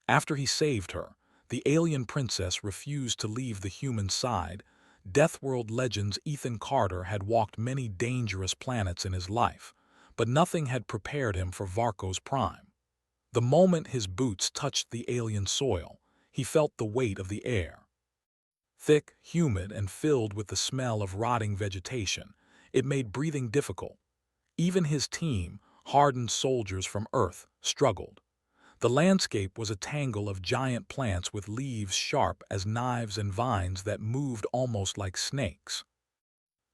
After he saved her, the alien princess refused to leave the human side. Deathworld legends Ethan Carter had walked many dangerous planets in his life, but nothing had prepared him for Varco's prime. The moment his boots touched the alien soil, he felt the weight of the air. Thick, humid, and filled with the smell of rotting vegetation, it made breathing difficult. Even his team, hardened soldiers from Earth, struggled. The landscape was a tangle of giant plants with leaves sharp as knives and vines that moved almost like snakes.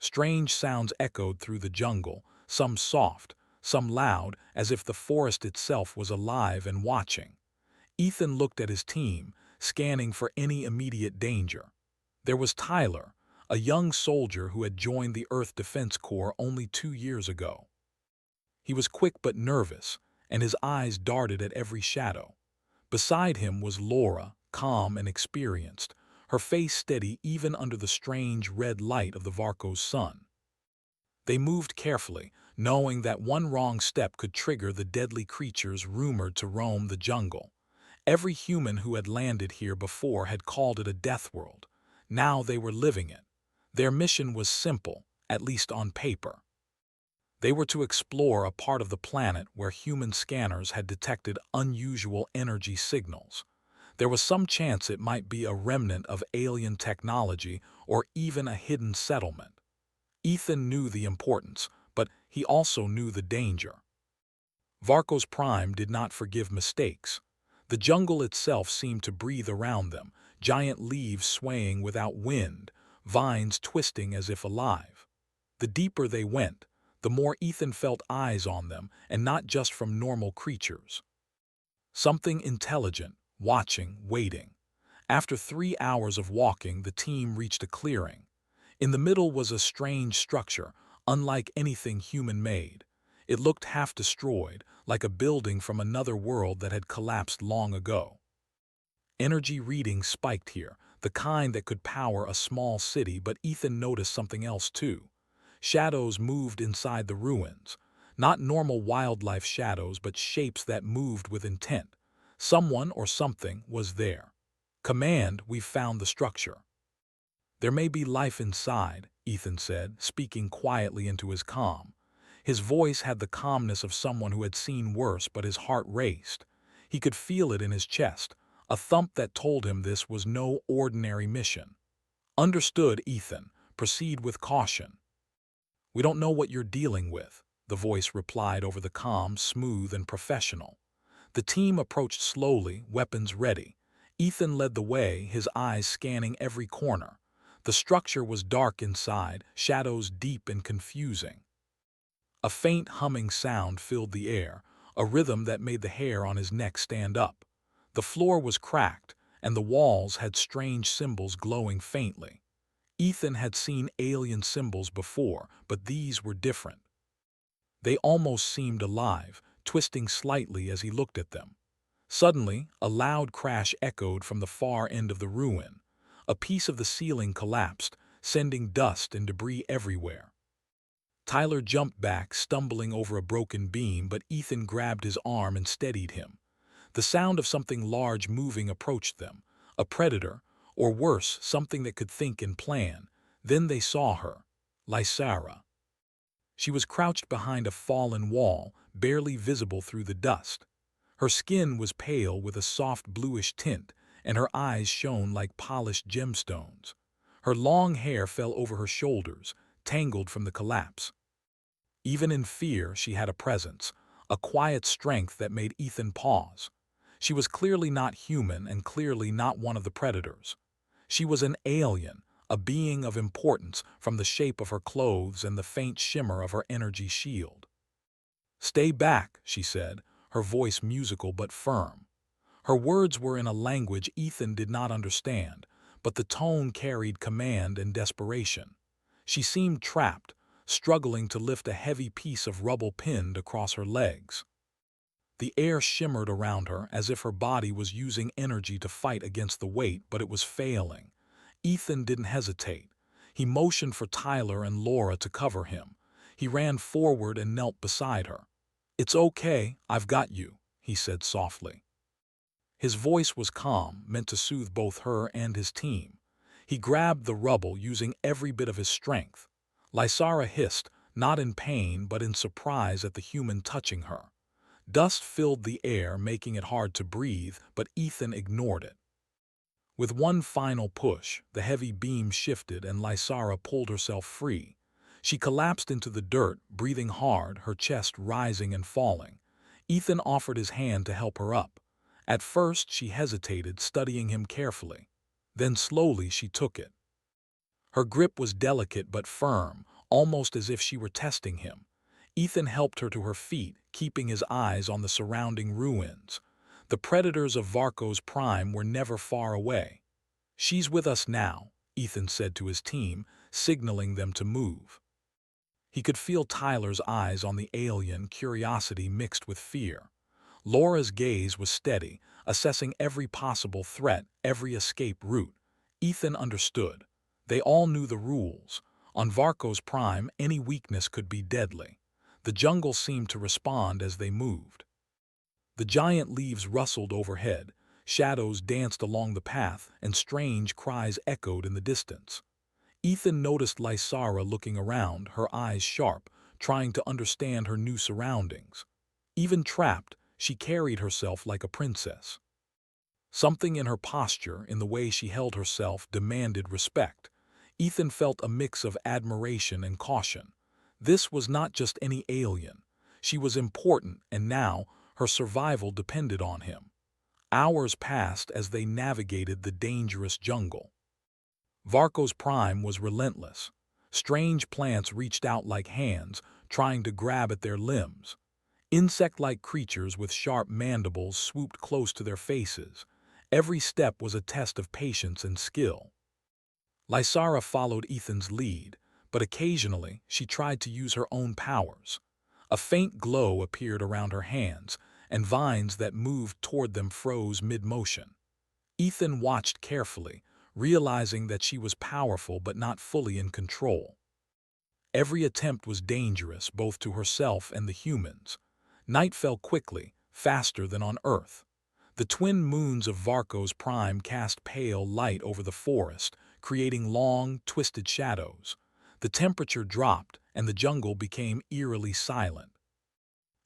Strange sounds echoed through the jungle, some soft, some loud, as if the forest itself was alive and watching. Ethan looked at his team, scanning for any immediate danger. There was Tyler, a young soldier who had joined the Earth Defense Corps only 2 years ago. He was quick but nervous, and his eyes darted at every shadow. Beside him was Laura, calm and experienced, her face steady even under the strange red light of the Varco's sun. They moved carefully, knowing that one wrong step could trigger the deadly creatures rumored to roam the jungle. Every human who had landed here before had called it a death world. Now they were living it. Their mission was simple, at least on paper. They were to explore a part of the planet where human scanners had detected unusual energy signals. There was some chance it might be a remnant of alien technology or even a hidden settlement. Ethan knew the importance, but he also knew the danger. Varco's prime did not forgive mistakes. The jungle itself seemed to breathe around them, giant leaves swaying without wind, vines twisting as if alive. The deeper they went, the more Ethan felt eyes on them, and not just from normal creatures. Something intelligent, watching, waiting. After 3 hours of walking, the team reached a clearing. In the middle was a strange structure, unlike anything human-made. It looked half-destroyed, like a building from another world that had collapsed long ago. Energy readings spiked here, the kind that could power a small city, but Ethan noticed something else too. Shadows moved inside the ruins. Not normal wildlife shadows, but shapes that moved with intent. Someone or something was there. "Command, we've found the structure." "There may be life inside," Ethan said, speaking quietly into his calm. His voice had the calmness of someone who had seen worse, but his heart raced. He could feel it in his chest, a thump that told him this was no ordinary mission. "Understood, Ethan. Proceed with caution." "We don't know what you're dealing with," the voice replied over the comm, smooth and professional. The team approached slowly, weapons ready. Ethan led the way, his eyes scanning every corner. The structure was dark inside, shadows deep and confusing. A faint humming sound filled the air, a rhythm that made the hair on his neck stand up. The floor was cracked, and the walls had strange symbols glowing faintly. Ethan had seen alien symbols before, but these were different. They almost seemed alive, twisting slightly as he looked at them. Suddenly, a loud crash echoed from the far end of the ruin. A piece of the ceiling collapsed, sending dust and debris everywhere. Tyler jumped back, stumbling over a broken beam, but Ethan grabbed his arm and steadied him. The sound of something large moving approached them, a predator, or worse, something that could think and plan. Then they saw her, Lysara. She was crouched behind a fallen wall, barely visible through the dust. Her skin was pale with a soft bluish tint, and her eyes shone like polished gemstones. Her long hair fell over her shoulders, tangled from the collapse. Even in fear, she had a presence, a quiet strength that made Ethan pause. She was clearly not human and clearly not one of the predators. She was an alien, a being of importance from the shape of her clothes and the faint shimmer of her energy shield. "Stay back," she said, her voice musical but firm. Her words were in a language Ethan did not understand, but the tone carried command and desperation. She seemed trapped, struggling to lift a heavy piece of rubble pinned across her legs. The air shimmered around her as if her body was using energy to fight against the weight, but it was failing. Ethan didn't hesitate. He motioned for Tyler and Laura to cover him. He ran forward and knelt beside her. "It's okay, I've got you," he said softly. His voice was calm, meant to soothe both her and his team. He grabbed the rubble using every bit of his strength. Lysara hissed, not in pain but in surprise at the human touching her. Dust filled the air, making it hard to breathe, but Ethan ignored it. With one final push, the heavy beam shifted and Lysara pulled herself free. She collapsed into the dirt, breathing hard, her chest rising and falling. Ethan offered his hand to help her up. At first, she hesitated, studying him carefully. Then slowly she took it. Her grip was delicate but firm, almost as if she were testing him. Ethan helped her to her feet, keeping his eyes on the surrounding ruins. The predators of Varco's prime were never far away. "She's with us now," Ethan said to his team, signaling them to move. He could feel Tyler's eyes on the alien, curiosity mixed with fear. Laura's gaze was steady, assessing every possible threat, every escape route. Ethan understood. They all knew the rules. On Varco's prime, any weakness could be deadly. The jungle seemed to respond as they moved. The giant leaves rustled overhead, shadows danced along the path, and strange cries echoed in the distance. Ethan noticed Lysara looking around, her eyes sharp, trying to understand her new surroundings. Even trapped, she carried herself like a princess. Something in her posture, in the way she held herself, demanded respect. Ethan felt a mix of admiration and caution. This was not just any alien. She was important, and now her survival depended on him. Hours passed as they navigated the dangerous jungle. Varco's prime was relentless. Strange plants reached out like hands, trying to grab at their limbs. Insect-like creatures with sharp mandibles swooped close to their faces. Every step was a test of patience and skill. Lysara followed Ethan's lead, but occasionally she tried to use her own powers. A faint glow appeared around her hands, and vines that moved toward them froze mid-motion. Ethan watched carefully, realizing that she was powerful but not fully in control. Every attempt was dangerous, both to herself and the humans. Night fell quickly, faster than on Earth. The twin moons of Varco's prime cast pale light over the forest, creating long, twisted shadows. The temperature dropped, and the jungle became eerily silent.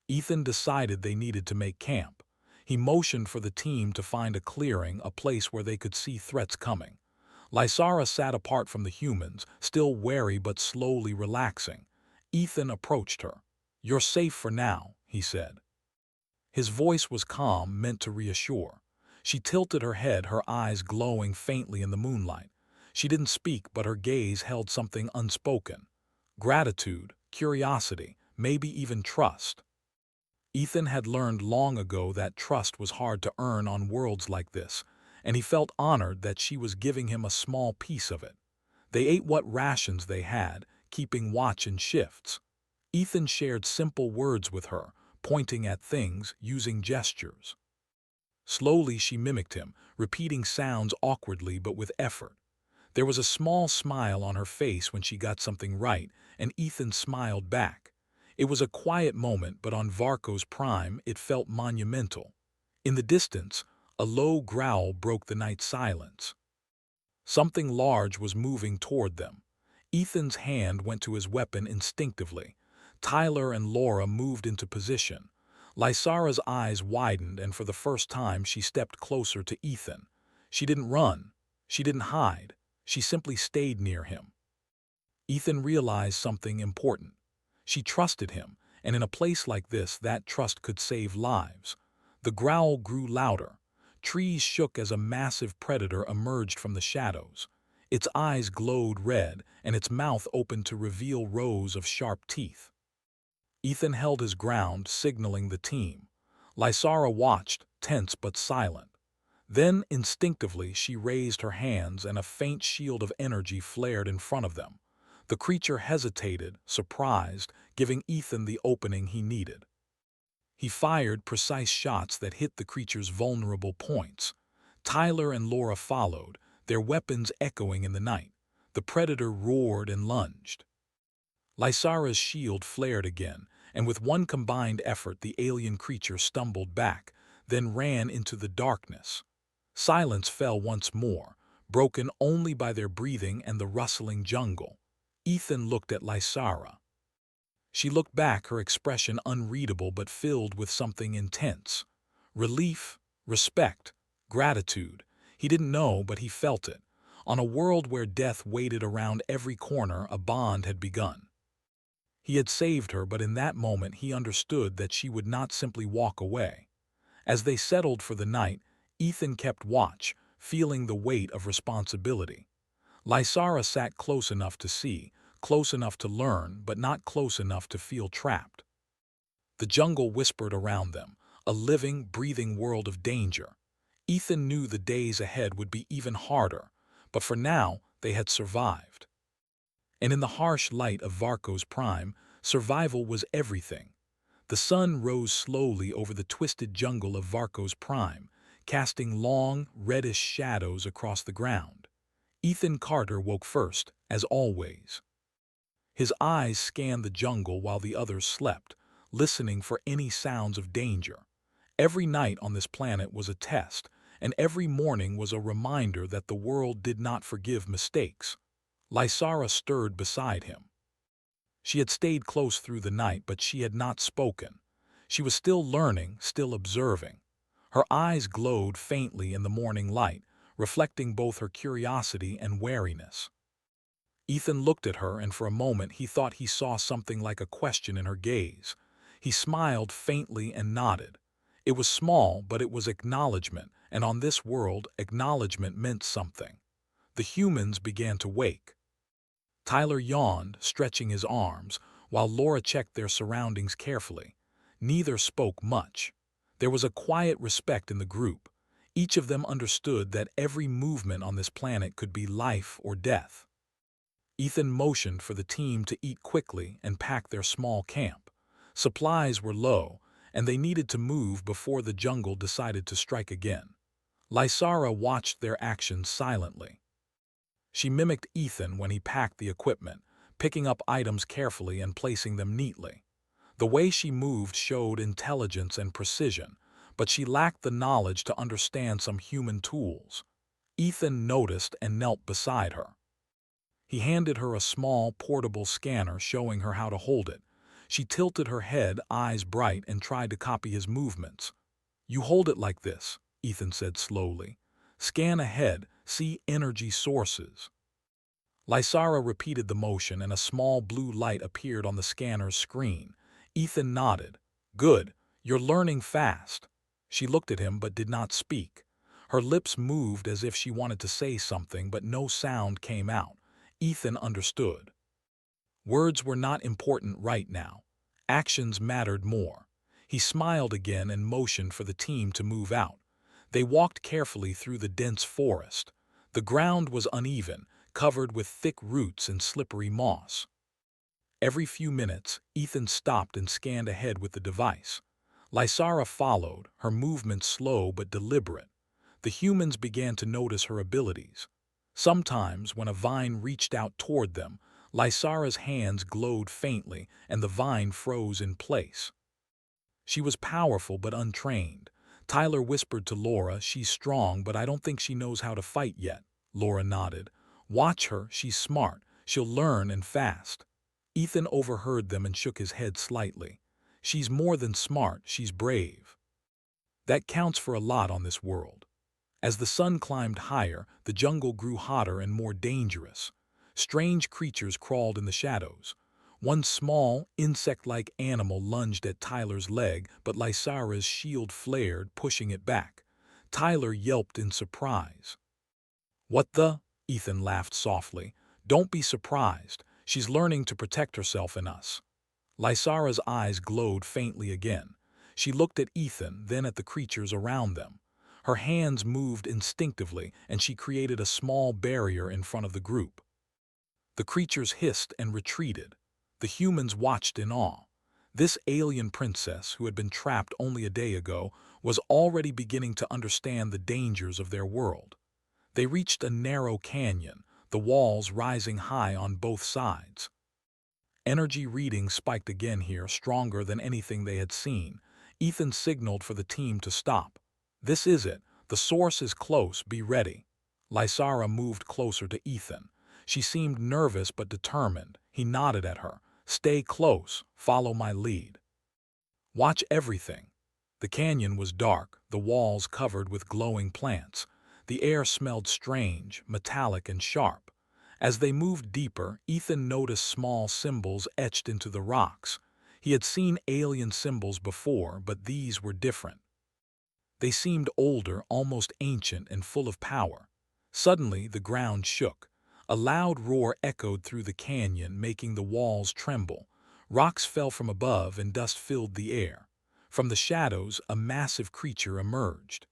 Ethan decided they needed to make camp. He motioned for the team to find a clearing, a place where they could see threats coming. Lysara sat apart from the humans, still wary but slowly relaxing. Ethan approached her. "You're safe for now," he said. His voice was calm, meant to reassure. She tilted her head, her eyes glowing faintly in the moonlight. She didn't speak, but her gaze held something unspoken. Gratitude, curiosity, maybe even trust. Ethan had learned long ago that trust was hard to earn on worlds like this, and he felt honored that she was giving him a small piece of it. They ate what rations they had, keeping watch in shifts. Ethan shared simple words with her, pointing at things, using gestures. Slowly she mimicked him, repeating sounds awkwardly but with effort. There was a small smile on her face when she got something right, and Ethan smiled back. It was a quiet moment, but on Varco's prime it felt monumental. In the distance, a low growl broke the night silence. Something large was moving toward them. Ethan's hand went to his weapon instinctively. Tyler and Laura moved into position. Lysara's eyes widened, and for the first time she stepped closer to Ethan. She didn't run. She didn't hide. She simply stayed near him. Ethan realized something important. She trusted him, and in a place like this, that trust could save lives. The growl grew louder. Trees shook as a massive predator emerged from the shadows. Its eyes glowed red, and its mouth opened to reveal rows of sharp teeth. Ethan held his ground, signaling the team. Lysara watched, tense but silent. Then, instinctively, she raised her hands, and a faint shield of energy flared in front of them. The creature hesitated, surprised, giving Ethan the opening he needed. He fired precise shots that hit the creature's vulnerable points. Tyler and Laura followed, their weapons echoing in the night. The predator roared and lunged. Lysara's shield flared again, and with one combined effort the alien creature stumbled back. then ran into the darkness. Silence fell once more, broken only by their breathing and the rustling jungle. Ethan looked at Lysara. She looked back, her expression unreadable but filled with something intense. Relief, respect, gratitude. He didn't know, but he felt it. On a world where death waited around every corner, a bond had begun. He had saved her, but in that moment he understood that she would not simply walk away. As they settled for the night, Ethan kept watch, feeling the weight of responsibility. Lysara sat close enough to see, close enough to learn, but not close enough to feel trapped. The jungle whispered around them, a living, breathing world of danger. Ethan knew the days ahead would be even harder, but for now they had survived. And in the harsh light of Varco's prime, survival was everything. The sun rose slowly over the twisted jungle of Varco's prime, casting long, reddish shadows across the ground. Ethan Carter woke first, as always. His eyes scanned the jungle while the others slept, listening for any sounds of danger. Every night on this planet was a test, and every morning was a reminder that the world did not forgive mistakes. Lysara stirred beside him. She had stayed close through the night, but she had not spoken. She was still learning, still observing. Her eyes glowed faintly in the morning light, reflecting both her curiosity and wariness. Ethan looked at her, and for a moment he thought he saw something like a question in her gaze. He smiled faintly and nodded. It was small, but it was acknowledgement, and on this world, acknowledgement meant something. The humans began to wake. Tyler yawned, stretching his arms, while Laura checked their surroundings carefully. Neither spoke much. There was a quiet respect in the group. Each of them understood that every movement on this planet could be life or death. Ethan motioned for the team to eat quickly and pack their small camp. Supplies were low, and they needed to move before the jungle decided to strike again. Lysara watched their actions silently. She mimicked Ethan when he packed the equipment, picking up items carefully and placing them neatly. The way she moved showed intelligence and precision, but she lacked the knowledge to understand some human tools. Ethan noticed and knelt beside her. He handed her a small, portable scanner, showing her how to hold it. She tilted her head, eyes bright, and tried to copy his movements. "You hold it like this," Ethan said slowly. "Scan ahead, see energy sources." Lysara repeated the motion, and a small blue light appeared on the scanner's screen. Ethan nodded. "Good, you're learning fast." She looked at him but did not speak. Her lips moved as if she wanted to say something, but no sound came out. Ethan understood. Words were not important right now. Actions mattered more. He smiled again and motioned for the team to move out. They walked carefully through the dense forest. The ground was uneven, covered with thick roots and slippery moss. Every few minutes, Ethan stopped and scanned ahead with the device. Lysara followed, her movements slow but deliberate. The humans began to notice her abilities. Sometimes, when a vine reached out toward them, Lysara's hands glowed faintly and the vine froze in place. She was powerful but untrained. Tyler whispered to Laura, "She's strong, but I don't think she knows how to fight yet." Laura nodded. "Watch her, she's smart. She'll learn, and fast." Ethan overheard them and shook his head slightly. "She's more than smart, she's brave." That counts for a lot on this world. As the sun climbed higher, the jungle grew hotter and more dangerous. Strange creatures crawled in the shadows. One small, insect-like animal lunged at Tyler's leg, but Lysara's shield flared, pushing it back. Tyler yelped in surprise. "What the?" Ethan laughed softly. "Don't be surprised. She's learning to protect herself and us." Lysara's eyes glowed faintly again. She looked at Ethan, then at the creatures around them. Her hands moved instinctively, and she created a small barrier in front of the group. The creatures hissed and retreated. The humans watched in awe. This alien princess, who had been trapped only a day ago, was already beginning to understand the dangers of their world. They reached a narrow canyon, the walls rising high on both sides. Energy readings spiked again here, stronger than anything they had seen. Ethan signaled for the team to stop. "This is it. The source is close. Be ready." Lysara moved closer to Ethan. She seemed nervous but determined. He nodded at her. "Stay close. Follow my lead. Watch everything." The canyon was dark, the walls covered with glowing plants. The air smelled strange, metallic and sharp. As they moved deeper, Ethan noticed small symbols etched into the rocks. He had seen alien symbols before, but these were different. They seemed older, almost ancient and full of power. Suddenly, the ground shook. A loud roar echoed through the canyon, making the walls tremble. Rocks fell from above and dust filled the air. From the shadows, a massive creature emerged.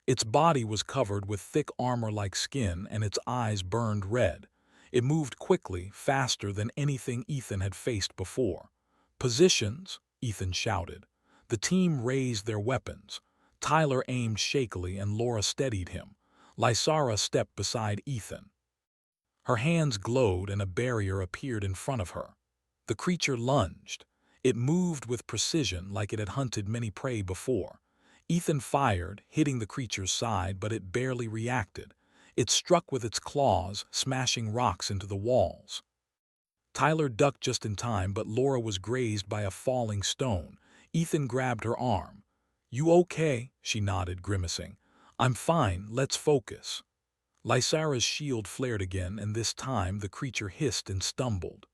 Its body was covered with thick armor-like skin and its eyes burned red. It moved quickly, faster than anything Ethan had faced before. "Positions!" Ethan shouted. The team raised their weapons. Tyler aimed shakily and Laura steadied him. Lysara stepped beside Ethan. Her hands glowed and a barrier appeared in front of her. The creature lunged. It moved with precision like it had hunted many prey before. Ethan fired, hitting the creature's side, but it barely reacted. It struck with its claws, smashing rocks into the walls. Tyler ducked just in time, but Laura was grazed by a falling stone. Ethan grabbed her arm. "You okay?" She nodded, grimacing. "I'm fine, let's focus." Lysara's shield flared again, and this time the creature hissed and stumbled.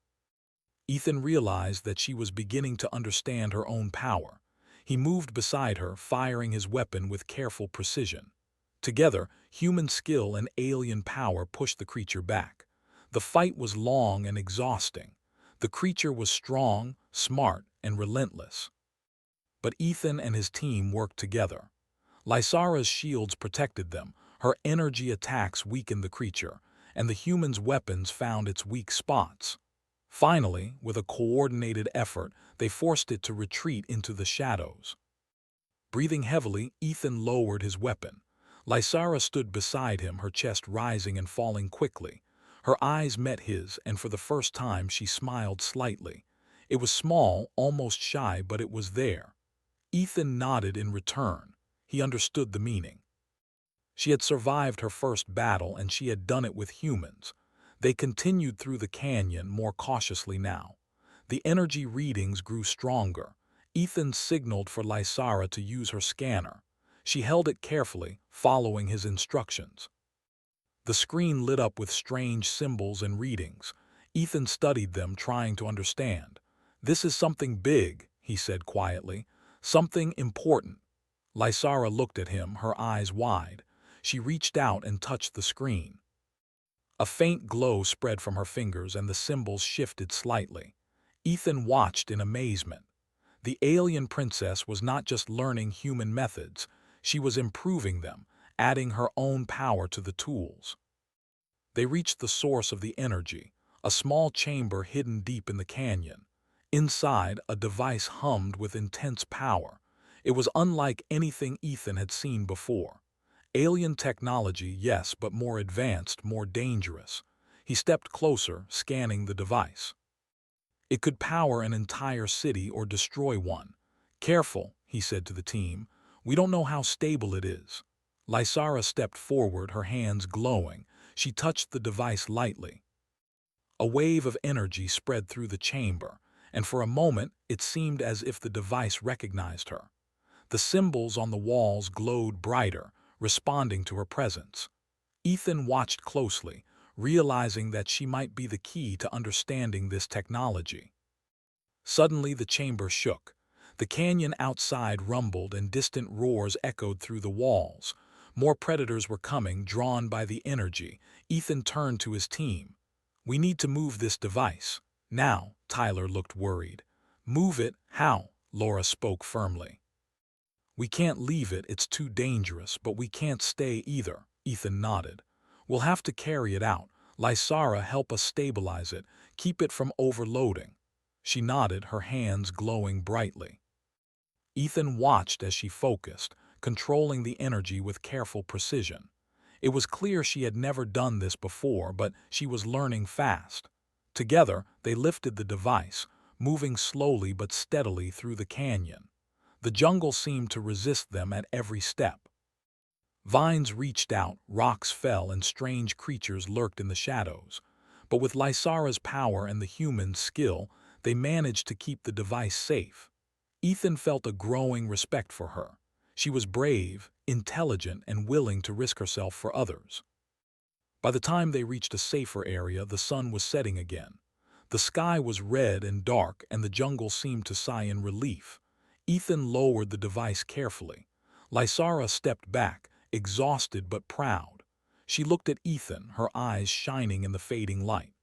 Ethan realized that she was beginning to understand her own power. He moved beside her, firing his weapon with careful precision. Together, human skill and alien power pushed the creature back. The fight was long and exhausting. The creature was strong, smart, and relentless. But Ethan and his team worked together. Lysara's shields protected them, her energy attacks weakened the creature, and the human's weapons found its weak spots. Finally, with a coordinated effort, they forced it to retreat into the shadows. Breathing heavily, Ethan lowered his weapon. Lysara stood beside him, her chest rising and falling quickly. Her eyes met his, and for the first time she smiled slightly. It was small, almost shy, but it was there. Ethan nodded in return. He understood the meaning. She had survived her first battle, and she had done it with humans. They continued through the canyon, more cautiously now. The energy readings grew stronger. Ethan signaled for Lysara to use her scanner. She held it carefully, following his instructions. The screen lit up with strange symbols and readings. Ethan studied them, trying to understand. "This is something big," he said quietly. "Something important." Lysara looked at him, her eyes wide. She reached out and touched the screen. A faint glow spread from her fingers and the symbols shifted slightly. Ethan watched in amazement. The alien princess was not just learning human methods, she was improving them, adding her own power to the tools. They reached the source of the energy, a small chamber hidden deep in the canyon. Inside, a device hummed with intense power. It was unlike anything Ethan had seen before. Alien technology, yes, but more advanced, more dangerous. He stepped closer, scanning the device. It could power an entire city or destroy one. "Careful," he said to the team. "We don't know how stable it is." Lysara stepped forward, her hands glowing. She touched the device lightly. A wave of energy spread through the chamber, and for a moment it seemed as if the device recognized her. The symbols on the walls glowed brighter, responding to her presence. Ethan watched closely, realizing that she might be the key to understanding this technology. Suddenly the chamber shook. The canyon outside rumbled and distant roars echoed through the walls. More predators were coming, drawn by the energy. Ethan turned to his team. "We need to move this device. Now." Tyler looked worried. "Move it? How?" Laura spoke firmly. "We can't leave it, it's too dangerous, but we can't stay either." Ethan nodded. "We'll have to carry it out. Lysara, help us stabilize it. Keep it from overloading." She nodded, her hands glowing brightly. Ethan watched as she focused, controlling the energy with careful precision. It was clear she had never done this before, but she was learning fast. Together, they lifted the device, moving slowly but steadily through the canyon. The jungle seemed to resist them at every step. Vines reached out, rocks fell, and strange creatures lurked in the shadows. But with Lysara's power and the humans' skill, they managed to keep the device safe. Ethan felt a growing respect for her. She was brave, intelligent, and willing to risk herself for others. By the time they reached a safer area, the sun was setting again. The sky was red and dark, and the jungle seemed to sigh in relief. Ethan lowered the device carefully. Lysara stepped back, exhausted but proud. She looked at Ethan, her eyes shining in the fading light.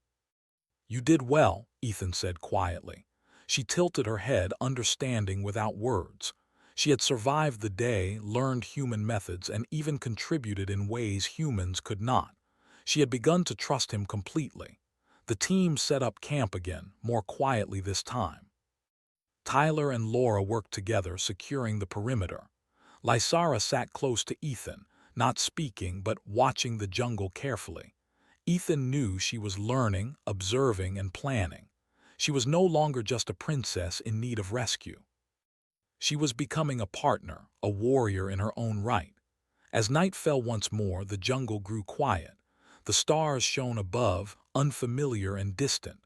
"You did well," Ethan said quietly. She tilted her head, understanding without words. She had survived the day, learned human methods, and even contributed in ways humans could not. She had begun to trust him completely. The team set up camp again, more quietly this time. Tyler and Laura worked together, securing the perimeter. Lysara sat close to Ethan, not speaking but watching the jungle carefully. Ethan knew she was learning, observing, and planning. She was no longer just a princess in need of rescue. She was becoming a partner, a warrior in her own right. As night fell once more, the jungle grew quiet. The stars shone above, unfamiliar and distant.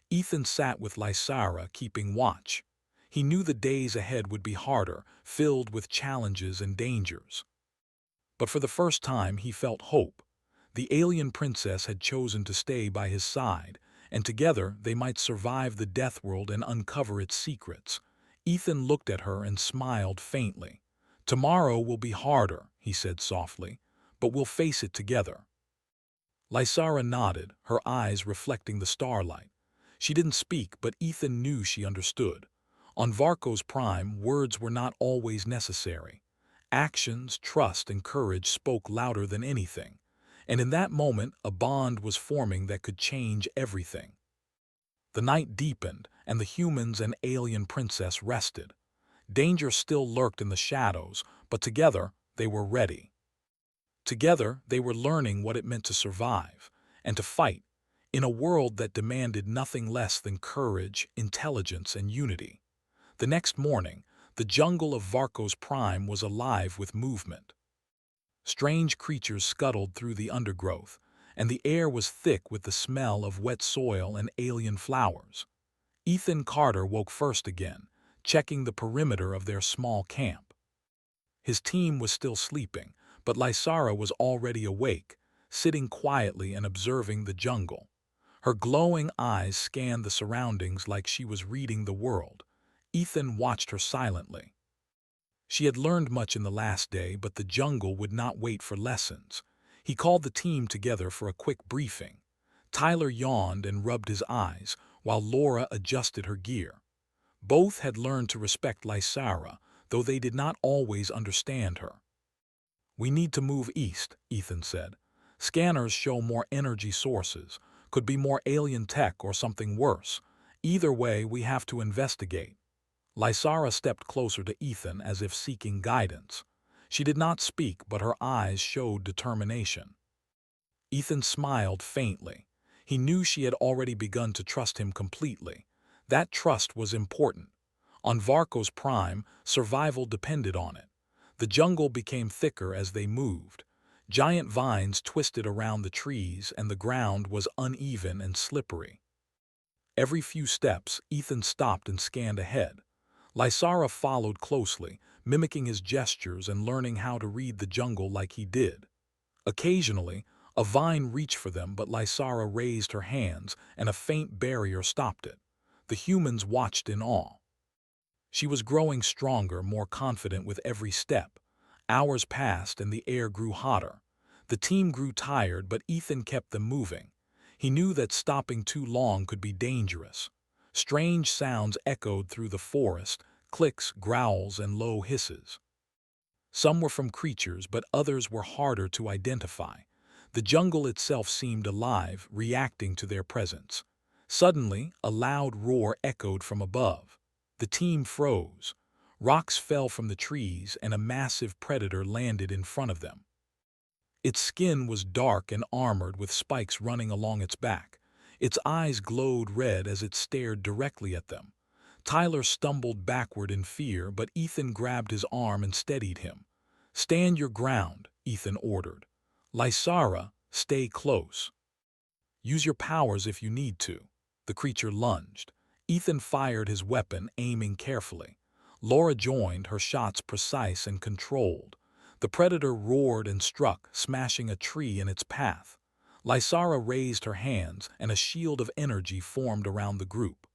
Ethan sat with Lysara, keeping watch. He knew the days ahead would be harder, filled with challenges and dangers. But for the first time, he felt hope. The alien princess had chosen to stay by his side, and together they might survive the death world and uncover its secrets. Ethan looked at her and smiled faintly. "Tomorrow will be harder," he said softly, "but we'll face it together." Lysara nodded, her eyes reflecting the starlight. She didn't speak, but Ethan knew she understood. On Varco's Prime, words were not always necessary. Actions, trust, and courage spoke louder than anything. And in that moment, a bond was forming that could change everything. The night deepened, and the humans and alien princess rested. Danger still lurked in the shadows, but together they were ready. Together they were learning what it meant to survive and to fight in a world that demanded nothing less than courage, intelligence, and unity. The next morning, the jungle of Varco's Prime was alive with movement. Strange creatures scuttled through the undergrowth, and the air was thick with the smell of wet soil and alien flowers. Ethan Carter woke first again, checking the perimeter of their small camp. His team was still sleeping, but Lysara was already awake, sitting quietly and observing the jungle. Her glowing eyes scanned the surroundings like she was reading the world. Ethan watched her silently. She had learned much in the last day, but the jungle would not wait for lessons. He called the team together for a quick briefing. Tyler yawned and rubbed his eyes, while Laura adjusted her gear. Both had learned to respect Lysara, though they did not always understand her. "We need to move east," Ethan said. "Scanners show more energy sources. Could be more alien tech or something worse. Either way, we have to investigate." Lysara stepped closer to Ethan as if seeking guidance. She did not speak, but her eyes showed determination. Ethan smiled faintly. He knew she had already begun to trust him completely. That trust was important. On Varco's Prime, survival depended on it. The jungle became thicker as they moved. Giant vines twisted around the trees, and the ground was uneven and slippery. Every few steps, Ethan stopped and scanned ahead. Lysara followed closely, mimicking his gestures and learning how to read the jungle like he did. Occasionally, a vine reached for them, but Lysara raised her hands, and a faint barrier stopped it. The humans watched in awe. She was growing stronger, more confident with every step. Hours passed and the air grew hotter. The team grew tired, but Ethan kept them moving. He knew that stopping too long could be dangerous. Strange sounds echoed through the forest, clicks, growls, and low hisses. Some were from creatures, but others were harder to identify. The jungle itself seemed alive, reacting to their presence. Suddenly, a loud roar echoed from above. The team froze. Rocks fell from the trees, and a massive predator landed in front of them. Its skin was dark and armored with spikes running along its back. Its eyes glowed red as it stared directly at them. Tyler stumbled backward in fear, but Ethan grabbed his arm and steadied him. "Stand your ground," Ethan ordered. "Lysara, stay close. Use your powers if you need to." The creature lunged. Ethan fired his weapon, aiming carefully. Laura joined, her shots precise and controlled. The predator roared and struck, smashing a tree in its path. Lysara raised her hands, and a shield of energy formed around the group.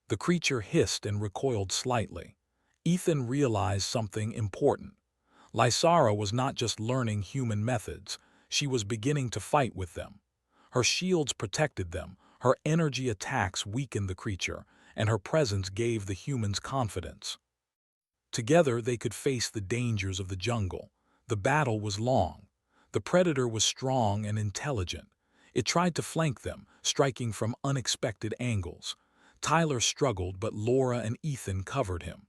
The creature hissed and recoiled slightly. Ethan realized something important. Lysara was not just learning human methods, she was beginning to fight with them. Her shields protected them, her energy attacks weakened the creature, and her presence gave the humans confidence. Together they could face the dangers of the jungle. The battle was long. The predator was strong and intelligent. It tried to flank them, striking from unexpected angles. Tyler struggled, but Laura and Ethan covered him.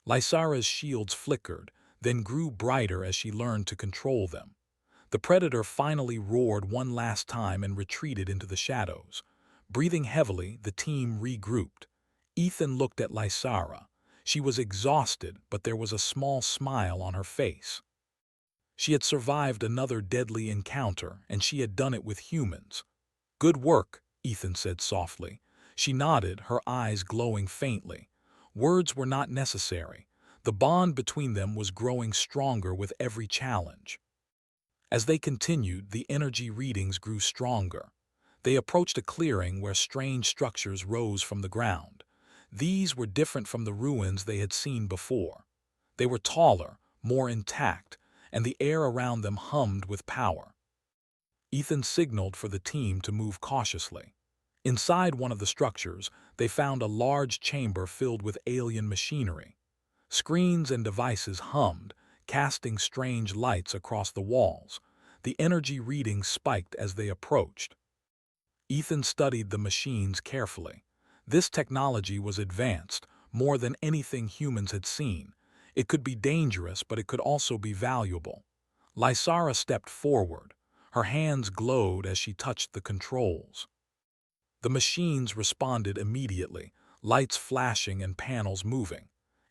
Lysara's shields flickered, then grew brighter as she learned to control them. The predator finally roared one last time and retreated into the shadows. Breathing heavily, the team regrouped. Ethan looked at Lysara. She was exhausted, but there was a small smile on her face. She had survived another deadly encounter, and she had done it with humans. "Good work," Ethan said softly. She nodded, her eyes glowing faintly. Words were not necessary. The bond between them was growing stronger with every challenge. As they continued, the energy readings grew stronger. They approached a clearing where strange structures rose from the ground. These were different from the ruins they had seen before. They were taller, more intact, and the air around them hummed with power. Ethan signaled for the team to move cautiously. Inside one of the structures, they found a large chamber filled with alien machinery. Screens and devices hummed, casting strange lights across the walls. The energy readings spiked as they approached. Ethan studied the machines carefully. This technology was advanced, more than anything humans had seen. It could be dangerous, but it could also be valuable. Lysara stepped forward. Her hands glowed as she touched the controls. The machines responded immediately, lights flashing and panels moving.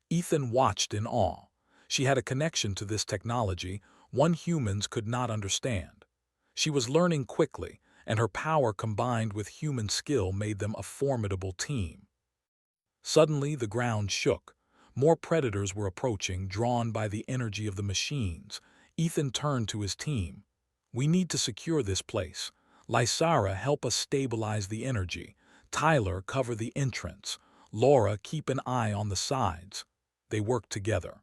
Ethan watched in awe. She had a connection to this technology, one humans could not understand. She was learning quickly, and her power combined with human skill made them a formidable team. Suddenly, the ground shook. More predators were approaching, drawn by the energy of the machines. Ethan turned to his team. "We need to secure this place. Lysara, help us stabilize the energy. Tyler, cover the entrance. Laura, keep an eye on the sides." They worked together.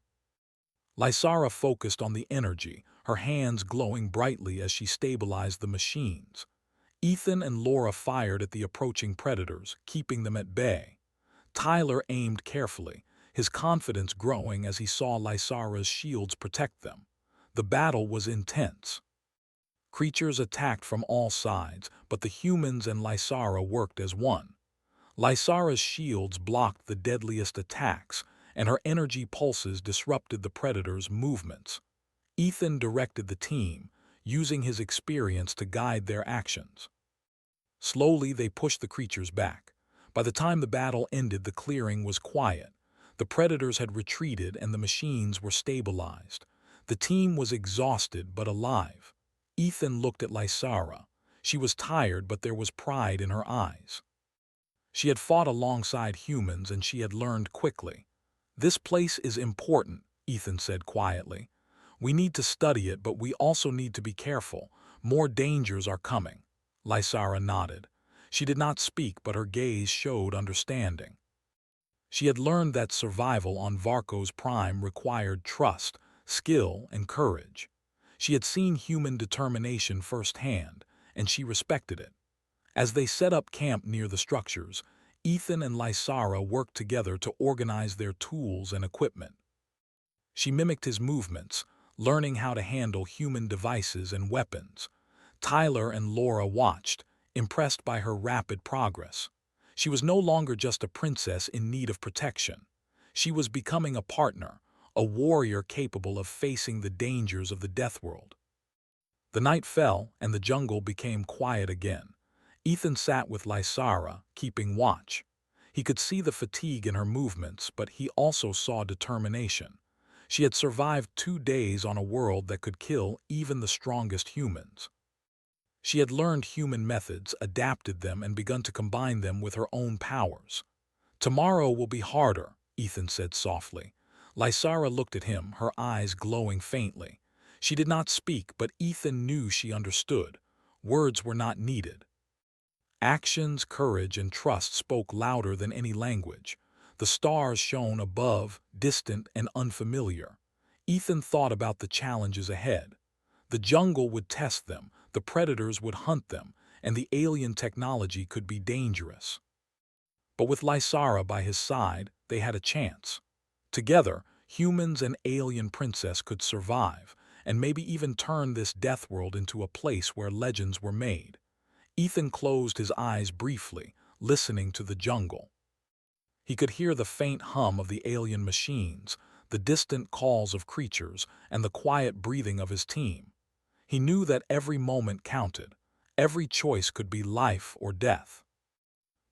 Lysara focused on the energy, her hands glowing brightly as she stabilized the machines. Ethan and Laura fired at the approaching predators, keeping them at bay. Tyler aimed carefully, his confidence growing as he saw Lysara's shields protect them. The battle was intense. Creatures attacked from all sides, but the humans and Lysara worked as one. Lysara's shields blocked the deadliest attacks, and her energy pulses disrupted the predators' movements. Ethan directed the team, using his experience to guide their actions. Slowly, they pushed the creatures back. By the time the battle ended, the clearing was quiet. The predators had retreated and the machines were stabilized. The team was exhausted but alive. Ethan looked at Lysara. She was tired, but there was pride in her eyes. She had fought alongside humans and she had learned quickly. "This place is important," Ethan said quietly. "We need to study it, but we also need to be careful. More dangers are coming." Lysara nodded. She did not speak, but her gaze showed understanding. She had learned that survival on Varco's Prime required trust, skill, and courage. She had seen human determination firsthand, and she respected it. As they set up camp near the structures, Ethan and Lysara worked together to organize their tools and equipment. She mimicked his movements, learning how to handle human devices and weapons. Tyler and Laura watched, impressed by her rapid progress. She was no longer just a princess in need of protection. She was becoming a partner, a warrior capable of facing the dangers of the death world. The night fell, and the jungle became quiet again. Ethan sat with Lysara, keeping watch. He could see the fatigue in her movements, but he also saw determination. She had survived 2 days on a world that could kill even the strongest humans. She had learned human methods, adapted them, and begun to combine them with her own powers. "Tomorrow will be harder," Ethan said softly. Lysara looked at him, her eyes glowing faintly. She did not speak, but Ethan knew she understood. Words were not needed. Actions, courage, and trust spoke louder than any language. The stars shone above, distant and unfamiliar. Ethan thought about the challenges ahead. The jungle would test them, the predators would hunt them, and the alien technology could be dangerous. But with Lysara by his side, they had a chance. Together, humans and alien princess could survive, and maybe even turn this death world into a place where legends were made. Ethan closed his eyes briefly, listening to the jungle. He could hear the faint hum of the alien machines, the distant calls of creatures, and the quiet breathing of his team. He knew that every moment counted. Every choice could be life or death.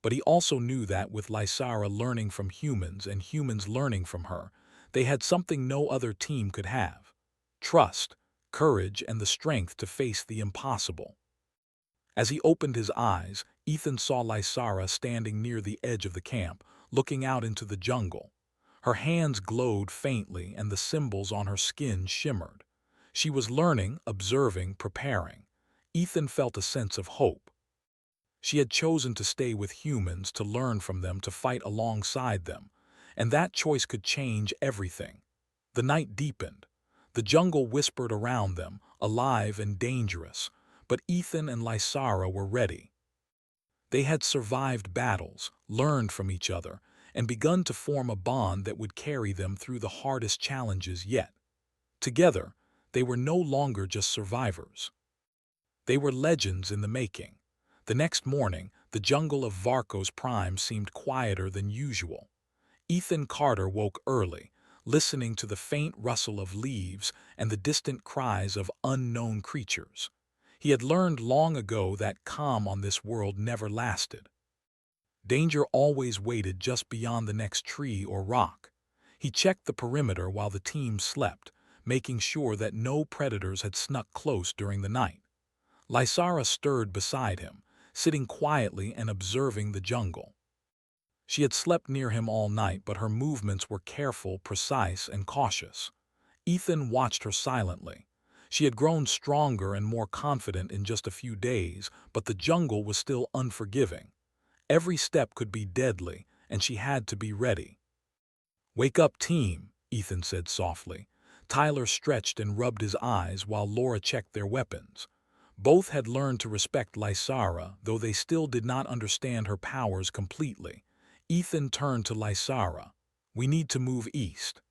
But he also knew that with Lysara learning from humans and humans learning from her, they had something no other team could have: trust, courage, and the strength to face the impossible. As he opened his eyes, Ethan saw Lysara standing near the edge of the camp, looking out into the jungle. Her hands glowed faintly and the symbols on her skin shimmered. She was learning, observing, preparing. Ethan felt a sense of hope. She had chosen to stay with humans, to learn from them, to fight alongside them, and that choice could change everything. The night deepened. The jungle whispered around them, alive and dangerous, but Ethan and Lysara were ready. They had survived battles, learned from each other, and begun to form a bond that would carry them through the hardest challenges yet. Together, they were no longer just survivors. They were legends in the making. The next morning, the jungle of Varkos Prime seemed quieter than usual. Ethan Carter woke early, listening to the faint rustle of leaves and the distant cries of unknown creatures. He had learned long ago that calm on this world never lasted. Danger always waited just beyond the next tree or rock. He checked the perimeter while the team slept, making sure that no predators had snuck close during the night. Lysara stirred beside him, sitting quietly and observing the jungle. She had slept near him all night, but her movements were careful, precise, and cautious. Ethan watched her silently. She had grown stronger and more confident in just a few days, but the jungle was still unforgiving. Every step could be deadly, and she had to be ready. "Wake up, team," Ethan said softly. Tyler stretched and rubbed his eyes while Laura checked their weapons. Both had learned to respect Lysara, though they still did not understand her powers completely. Ethan turned to Lysara. "We need to move east.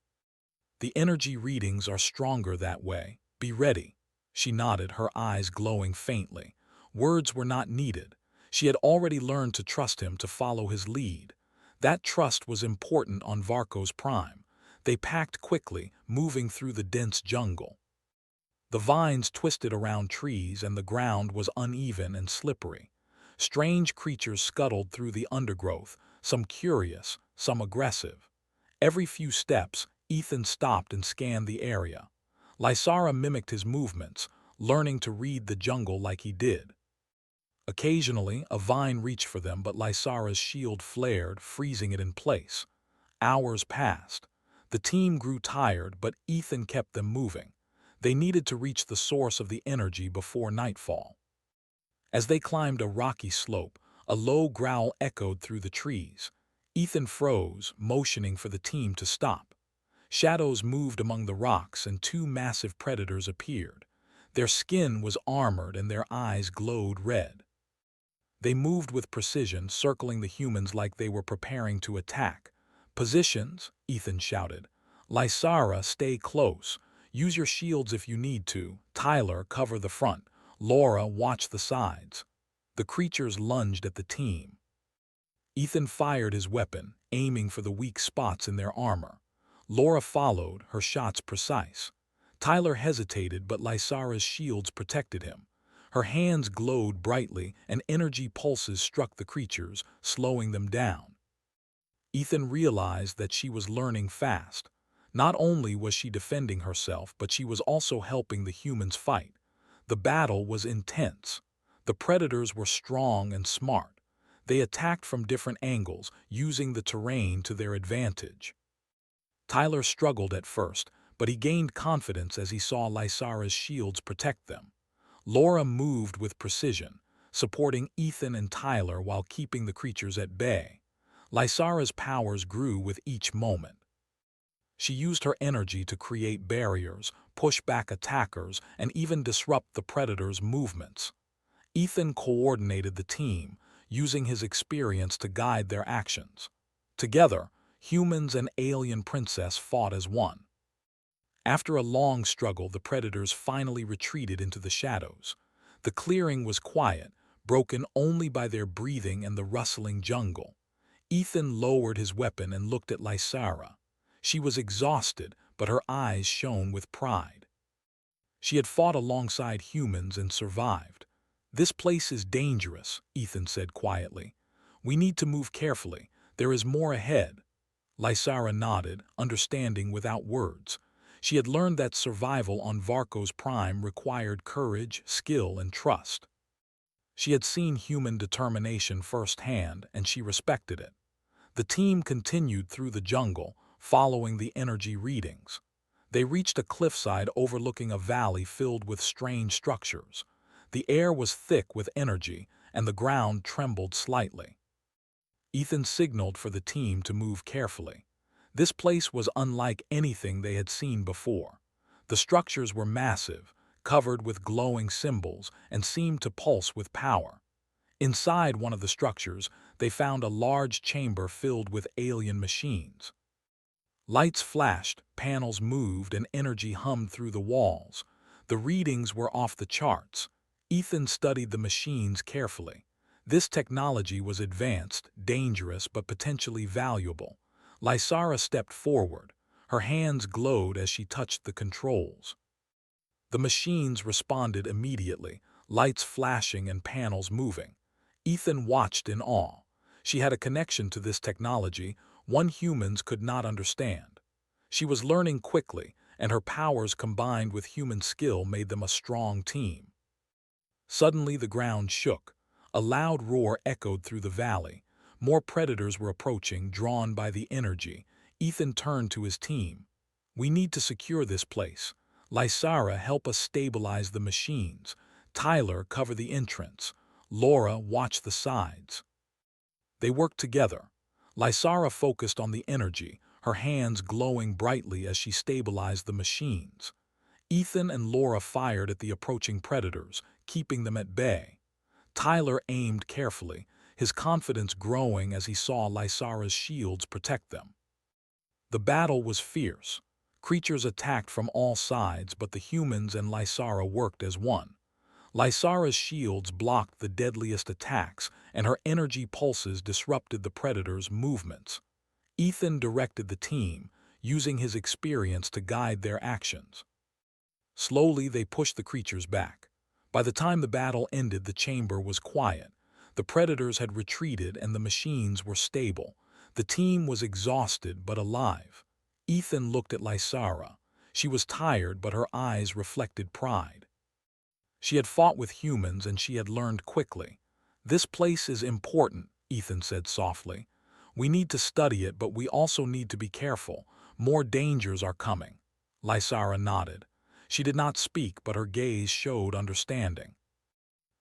The energy readings are stronger that way. Be ready." She nodded, her eyes glowing faintly. Words were not needed. She had already learned to trust him, to follow his lead. That trust was important on Varkos Prime. They packed quickly, moving through the dense jungle. The vines twisted around trees and the ground was uneven and slippery. Strange creatures scuttled through the undergrowth, some curious, some aggressive. Every few steps, Ethan stopped and scanned the area. Lysara mimicked his movements, learning to read the jungle like he did. Occasionally, a vine reached for them, but Lysara's shield flared, freezing it in place. Hours passed. The team grew tired, but Ethan kept them moving. They needed to reach the source of the energy before nightfall. As they climbed a rocky slope, a low growl echoed through the trees. Ethan froze, motioning for the team to stop. Shadows moved among the rocks and two massive predators appeared. Their skin was armored and their eyes glowed red. They moved with precision, circling the humans like they were preparing to attack. "Positions," Ethan shouted. "Lysara, stay close. Use your shields if you need to. Tyler, cover the front. Laura, watch the sides." The creatures lunged at the team. Ethan fired his weapon, aiming for the weak spots in their armor. Laura followed, her shots precise. Tyler hesitated, but Lysara's shields protected him. Her hands glowed brightly, and energy pulses struck the creatures, slowing them down. Ethan realized that she was learning fast. Not only was she defending herself, but she was also helping the humans fight. The battle was intense. The predators were strong and smart. They attacked from different angles, using the terrain to their advantage. Tyler struggled at first, but he gained confidence as he saw Lysara's shields protect them. Laura moved with precision, supporting Ethan and Tyler while keeping the creatures at bay. Lysara's powers grew with each moment. She used her energy to create barriers, push back attackers, and even disrupt the predators' movements. Ethan coordinated the team, using his experience to guide their actions. Together, humans and alien princess fought as one. After a long struggle, the predators finally retreated into the shadows. The clearing was quiet, broken only by their breathing and the rustling jungle. Ethan lowered his weapon and looked at Lysara. She was exhausted, but her eyes shone with pride. She had fought alongside humans and survived. "This place is dangerous," Ethan said quietly. "We need to move carefully. There is more ahead." Lysara nodded, understanding without words. She had learned that survival on Varco's Prime required courage, skill, and trust. She had seen human determination firsthand, and she respected it. The team continued through the jungle, following the energy readings. They reached a cliffside overlooking a valley filled with strange structures. The air was thick with energy, and the ground trembled slightly. Ethan signaled for the team to move carefully. This place was unlike anything they had seen before. The structures were massive, covered with glowing symbols, and seemed to pulse with power. Inside one of the structures, they found a large chamber filled with alien machines. Lights flashed, panels moved, and energy hummed through the walls. The readings were off the charts. Ethan studied the machines carefully. This technology was advanced, dangerous, but potentially valuable. Lysara stepped forward. Her hands glowed as she touched the controls. The machines responded immediately, lights flashing and panels moving. Ethan watched in awe. She had a connection to this technology, one humans could not understand. She was learning quickly, and her powers combined with human skill made them a strong team. Suddenly the ground shook. A loud roar echoed through the valley. More predators were approaching, drawn by the energy. Ethan turned to his team. "We need to secure this place. Lysara, help us stabilize the machines. Tyler, cover the entrance. Laura, watch the sides." They worked together. Lysara focused on the energy, her hands glowing brightly as she stabilized the machines. Ethan and Laura fired at the approaching predators, keeping them at bay. Tyler aimed carefully, his confidence growing as he saw Lysara's shields protect them. The battle was fierce. Creatures attacked from all sides, but the humans and Lysara worked as one. Lysara's shields blocked the deadliest attacks, and her energy pulses disrupted the predators' movements. Ethan directed the team, using his experience to guide their actions. Slowly, they pushed the creatures back. By the time the battle ended, the chamber was quiet. The predators had retreated and the machines were stable. The team was exhausted but alive. Ethan looked at Lysara. She was tired, but her eyes reflected pride. She had fought with humans and she had learned quickly. "This place is important," Ethan said softly. "We need to study it, but we also need to be careful. More dangers are coming." Lysara nodded. She did not speak, but her gaze showed understanding.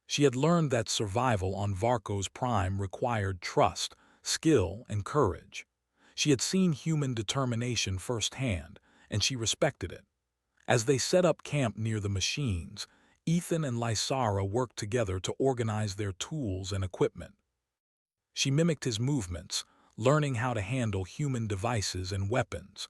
She had learned that survival on Varco's Prime required trust, skill, and courage. She had seen human determination firsthand, and she respected it. As they set up camp near the machines, Ethan and Lysara worked together to organize their tools and equipment. She mimicked his movements, learning how to handle human devices and weapons.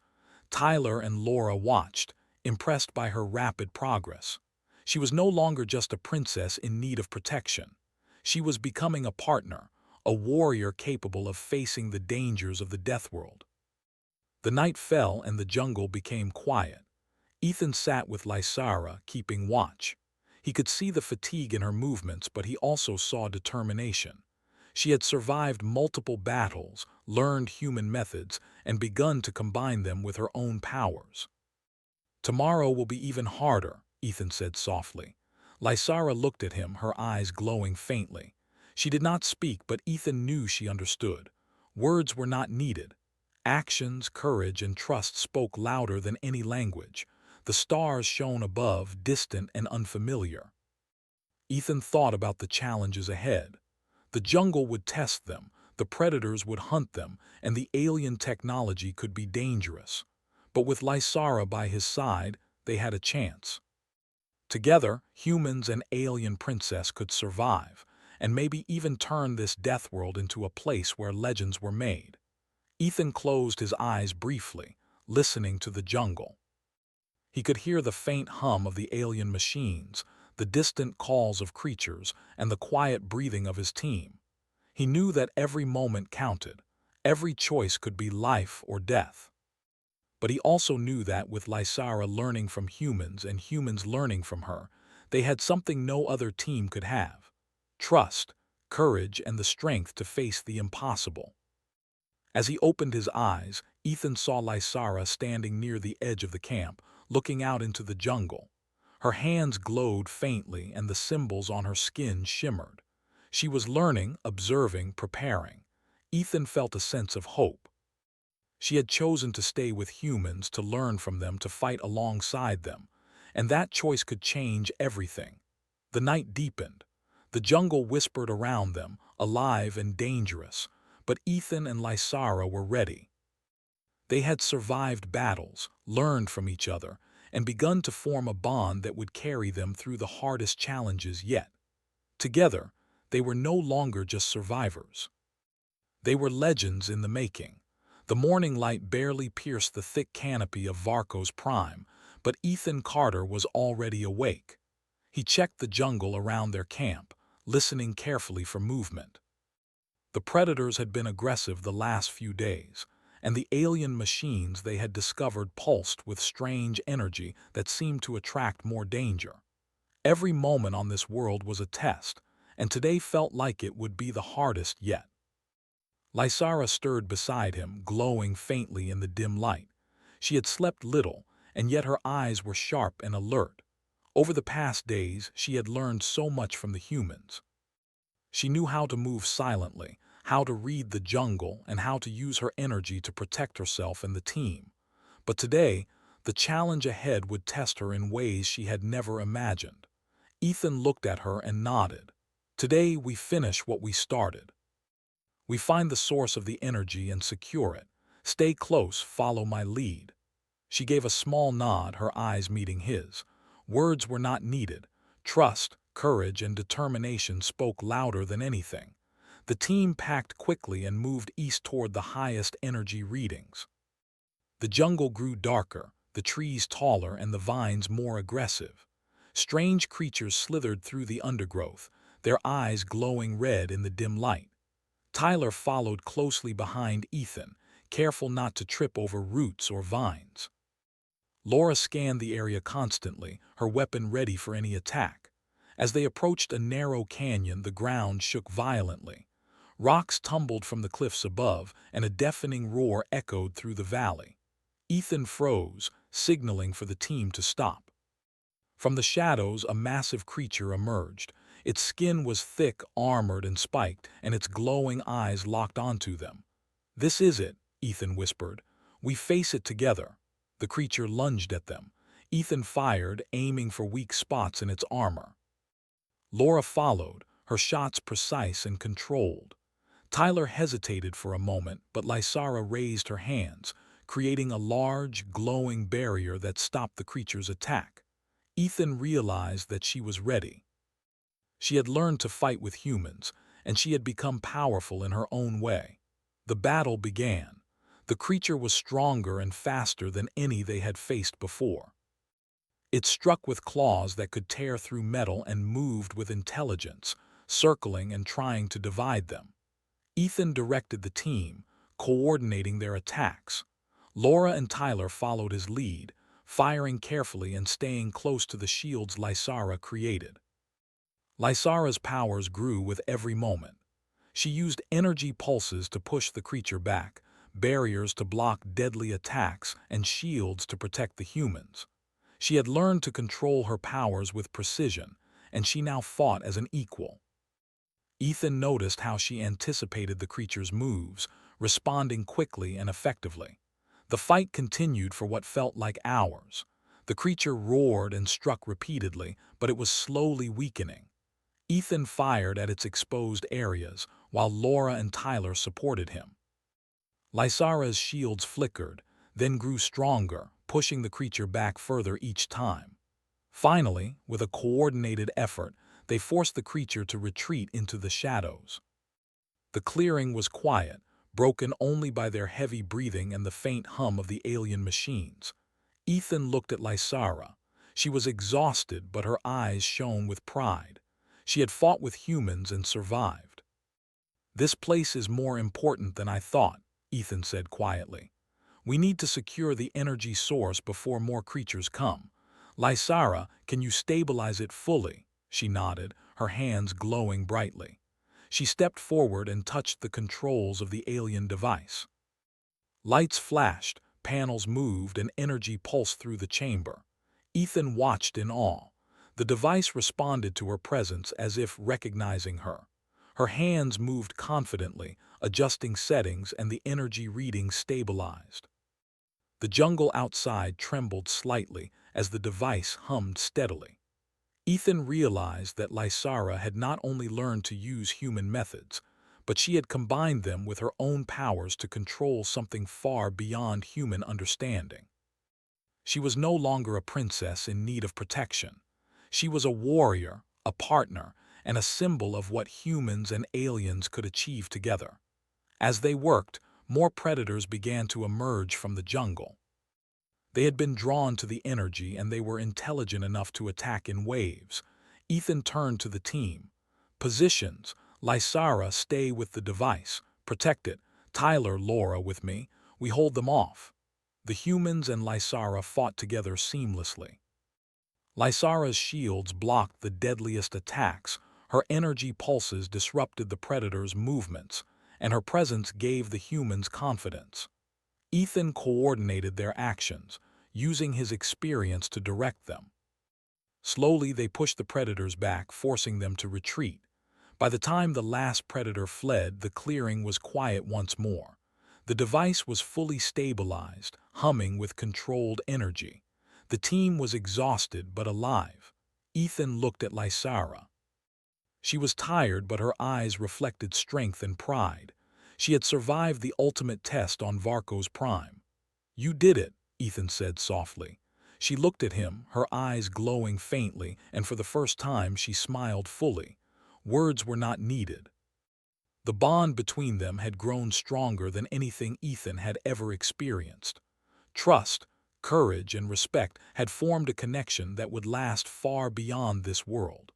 Tyler and Laura watched, impressed by her rapid progress. She was no longer just a princess in need of protection. She was becoming a partner, a warrior capable of facing the dangers of the death world. The night fell and the jungle became quiet. Ethan sat with Lysara, keeping watch. He could see the fatigue in her movements, but he also saw determination. She had survived multiple battles, learned human methods, and begun to combine them with her own powers. "Tomorrow will be even harder," Ethan said softly. Lysara looked at him, her eyes glowing faintly. She did not speak, but Ethan knew she understood. Words were not needed. Actions, courage, and trust spoke louder than any language. The stars shone above, distant and unfamiliar. Ethan thought about the challenges ahead. The jungle would test them, the predators would hunt them, and the alien technology could be dangerous. But with Lysara by his side, they had a chance. Together, humans and alien princess could survive, and maybe even turn this death world into a place where legends were made. Ethan closed his eyes briefly, listening to the jungle. He could hear the faint hum of the alien machines, the distant calls of creatures, and the quiet breathing of his team. He knew that every moment counted. Every choice could be life or death. But he also knew that with Lysara learning from humans and humans learning from her, they had something no other team could have: trust, courage, and the strength to face the impossible. As he opened his eyes, Ethan saw Lysara standing near the edge of the camp, looking out into the jungle. Her hands glowed faintly and the symbols on her skin shimmered. She was learning, observing, preparing. Ethan felt a sense of hope. She had chosen to stay with humans, to learn from them, to fight alongside them, and that choice could change everything. The night deepened. The jungle whispered around them, alive and dangerous, but Ethan and Lysara were ready. They had survived battles, learned from each other, and begun to form a bond that would carry them through the hardest challenges yet. Together, they were no longer just survivors. They were legends in the making. The morning light barely pierced the thick canopy of Varco's prime, but Ethan Carter was already awake. He checked the jungle around their camp, listening carefully for movement. The predators had been aggressive the last few days, and the alien machines they had discovered pulsed with strange energy that seemed to attract more danger. Every moment on this world was a test, and today felt like it would be the hardest yet. Lysara stirred beside him, glowing faintly in the dim light. She had slept little, and yet her eyes were sharp and alert. Over the past days, she had learned so much from the humans. She knew how to move silently, how to read the jungle, and how to use her energy to protect herself and the team. But today, the challenge ahead would test her in ways she had never imagined. Ethan looked at her and nodded. "Today we finish what we started. We find the source of the energy and secure it. Stay close, follow my lead." She gave a small nod, her eyes meeting his. Words were not needed. Trust, courage, and determination spoke louder than anything. The team packed quickly and moved east toward the highest energy readings. The jungle grew darker, the trees taller and the vines more aggressive. Strange creatures slithered through the undergrowth, their eyes glowing red in the dim light. Tyler followed closely behind Ethan, careful not to trip over roots or vines. Laura scanned the area constantly, her weapon ready for any attack. As they approached a narrow canyon, the ground shook violently. Rocks tumbled from the cliffs above, and a deafening roar echoed through the valley. Ethan froze, signaling for the team to stop. From the shadows, a massive creature emerged. Its skin was thick, armored, and spiked, and its glowing eyes locked onto them. "This is it," Ethan whispered. "We face it together." The creature lunged at them. Ethan fired, aiming for weak spots in its armor. Laura followed, her shots precise and controlled. Tyler hesitated for a moment, but Lysara raised her hands, creating a large, glowing barrier that stopped the creature's attack. Ethan realized that she was ready. She had learned to fight with humans, and she had become powerful in her own way. The battle began. The creature was stronger and faster than any they had faced before. It struck with claws that could tear through metal and moved with intelligence, circling and trying to divide them. Ethan directed the team, coordinating their attacks. Laura and Tyler followed his lead, firing carefully and staying close to the shields Lysara created. Lysara's powers grew with every moment. She used energy pulses to push the creature back, barriers to block deadly attacks, and shields to protect the humans. She had learned to control her powers with precision, and she now fought as an equal. Ethan noticed how she anticipated the creature's moves, responding quickly and effectively. The fight continued for what felt like hours. The creature roared and struck repeatedly, but it was slowly weakening. Ethan fired at its exposed areas, while Laura and Tyler supported him. Lysara's shields flickered, then grew stronger, pushing the creature back further each time. Finally, with a coordinated effort, they forced the creature to retreat into the shadows. The clearing was quiet, broken only by their heavy breathing and the faint hum of the alien machines. Ethan looked at Lysara. She was exhausted, but her eyes shone with pride. She had fought with humans and survived. "This place is more important than I thought," Ethan said quietly. "We need to secure the energy source before more creatures come. Lysara, can you stabilize it fully?" She nodded, her hands glowing brightly. She stepped forward and touched the controls of the alien device. Lights flashed, panels moved, and energy pulsed through the chamber. Ethan watched in awe. The device responded to her presence as if recognizing her. Her hands moved confidently, adjusting settings, and the energy reading stabilized. The jungle outside trembled slightly as the device hummed steadily. Ethan realized that Lysara had not only learned to use human methods, but she had combined them with her own powers to control something far beyond human understanding. She was no longer a princess in need of protection. She was a warrior, a partner, and a symbol of what humans and aliens could achieve together. As they worked, more predators began to emerge from the jungle. They had been drawn to the energy, and they were intelligent enough to attack in waves. Ethan turned to the team. "Positions. Lysara, stay with the device. Protect it. Tyler, Laura with me. We hold them off." The humans and Lysara fought together seamlessly. Lysara's shields blocked the deadliest attacks, her energy pulses disrupted the predator's movements, and her presence gave the humans confidence. Ethan coordinated their actions, using his experience to direct them. Slowly, they pushed the predators back, forcing them to retreat. By the time the last predator fled, the clearing was quiet once more. The device was fully stabilized, humming with controlled energy. The team was exhausted but alive. Ethan looked at Lysara. She was tired, but her eyes reflected strength and pride. She had survived the ultimate test on Varco's Prime. "You did it," Ethan said softly. She looked at him, her eyes glowing faintly, and for the first time she smiled fully. Words were not needed. The bond between them had grown stronger than anything Ethan had ever experienced. Trust, courage, and respect had formed a connection that would last far beyond this world.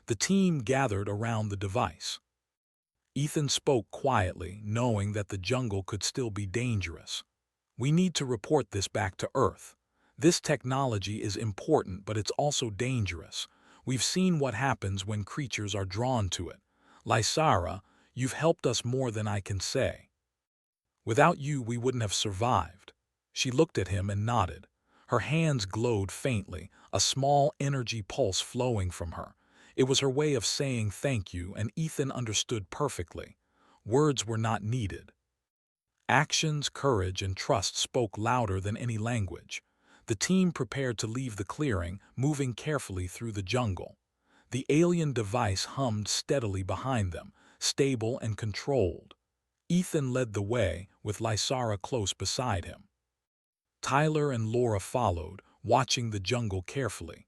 The team gathered around the device. Ethan spoke quietly, knowing that the jungle could still be dangerous. "We need to report this back to Earth. This technology is important, but it's also dangerous. We've seen what happens when creatures are drawn to it. Lysara, you've helped us more than I can say. Without you, we wouldn't have survived." She looked at him and nodded. Her hands glowed faintly, a small energy pulse flowing from her. It was her way of saying thank you, and Ethan understood perfectly. Words were not needed. Actions, courage, and trust spoke louder than any language. The team prepared to leave the clearing, moving carefully through the jungle. The alien device hummed steadily behind them, stable and controlled. Ethan led the way, with Lysara close beside him. Tyler and Laura followed, watching the jungle carefully.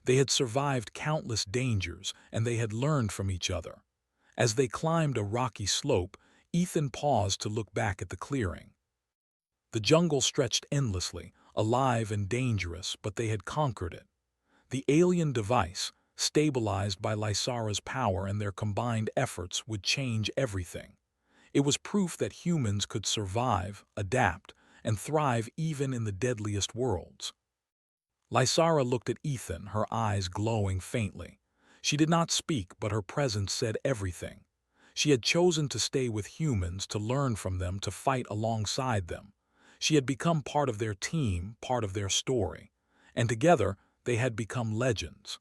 They had survived countless dangers, and they had learned from each other. As they climbed a rocky slope, Ethan paused to look back at the clearing. The jungle stretched endlessly, alive and dangerous, but they had conquered it. The alien device, stabilized by Lysara's power and their combined efforts, would change everything. It was proof that humans could survive, adapt, and thrive even in the deadliest worlds. Lysara looked at Ethan, her eyes glowing faintly. She did not speak, but her presence said everything. She had chosen to stay with humans, to learn from them, to fight alongside them. She had become part of their team, part of their story. And together, they had become legends.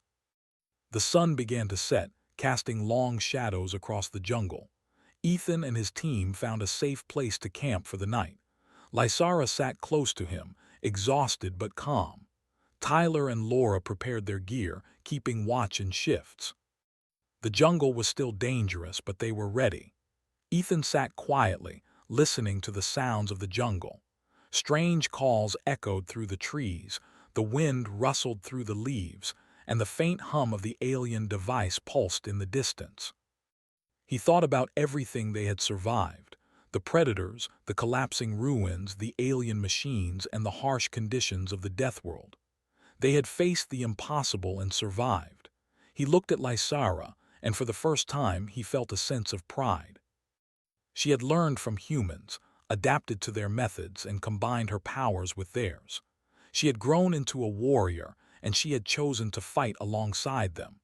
The sun began to set, casting long shadows across the jungle. Ethan and his team found a safe place to camp for the night. Lysara sat close to him, exhausted but calm. Tyler and Laura prepared their gear, keeping watch in shifts. The jungle was still dangerous, but they were ready. Ethan sat quietly, listening to the sounds of the jungle. Strange calls echoed through the trees, the wind rustled through the leaves, and the faint hum of the alien device pulsed in the distance. He thought about everything they had survived: the predators, the collapsing ruins, the alien machines, and the harsh conditions of the death world. They had faced the impossible and survived. He looked at Lysara, and for the first time he felt a sense of pride. She had learned from humans, adapted to their methods, and combined her powers with theirs. She had grown into a warrior, and she had chosen to fight alongside them.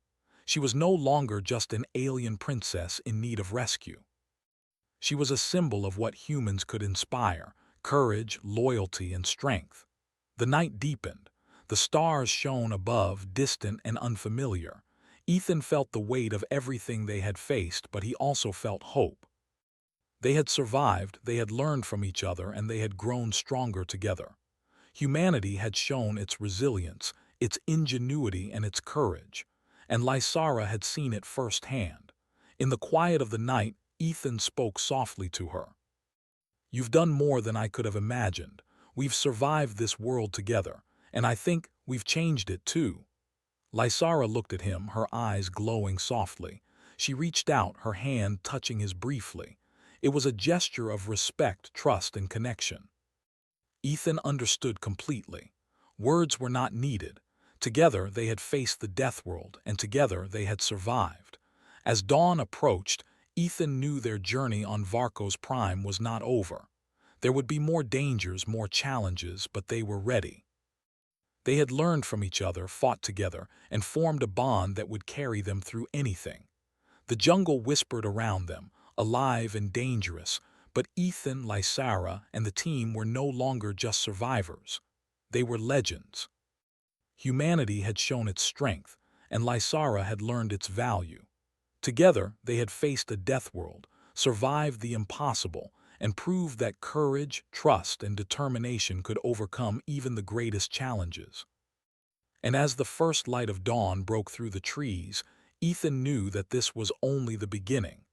She was no longer just an alien princess in need of rescue. She was a symbol of what humans could inspire: courage, loyalty, and strength. The night deepened. The stars shone above, distant and unfamiliar. Ethan felt the weight of everything they had faced, but he also felt hope. They had survived, they had learned from each other, and they had grown stronger together. Humanity had shown its resilience, its ingenuity, and its courage, and Lysara had seen it firsthand. In the quiet of the night, Ethan spoke softly to her. "You've done more than I could have imagined. We've survived this world together, and I think we've changed it too." Lysara looked at him, her eyes glowing softly. She reached out, her hand touching his briefly. It was a gesture of respect, trust, and connection. Ethan understood completely. Words were not needed. Together they had faced the death world, and together they had survived. As dawn approached, Ethan knew their journey on Varkos Prime was not over. There would be more dangers, more challenges, but they were ready. They had learned from each other, fought together, and formed a bond that would carry them through anything. The jungle whispered around them, alive and dangerous, but Ethan, Lysara, and the team were no longer just survivors. They were legends. Humanity had shown its strength, and Lysara had learned its value. Together, they had faced a death world, survived the impossible, and proved that courage, trust, and determination could overcome even the greatest challenges. And as the first light of dawn broke through the trees, Ethan knew that this was only the beginning.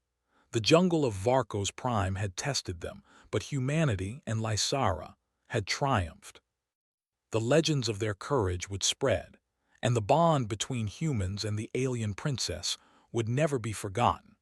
The jungle of Varkos Prime had tested them, but humanity and Lysara had triumphed. The legends of their courage would spread, and the bond between humans and the alien princess would never be forgotten.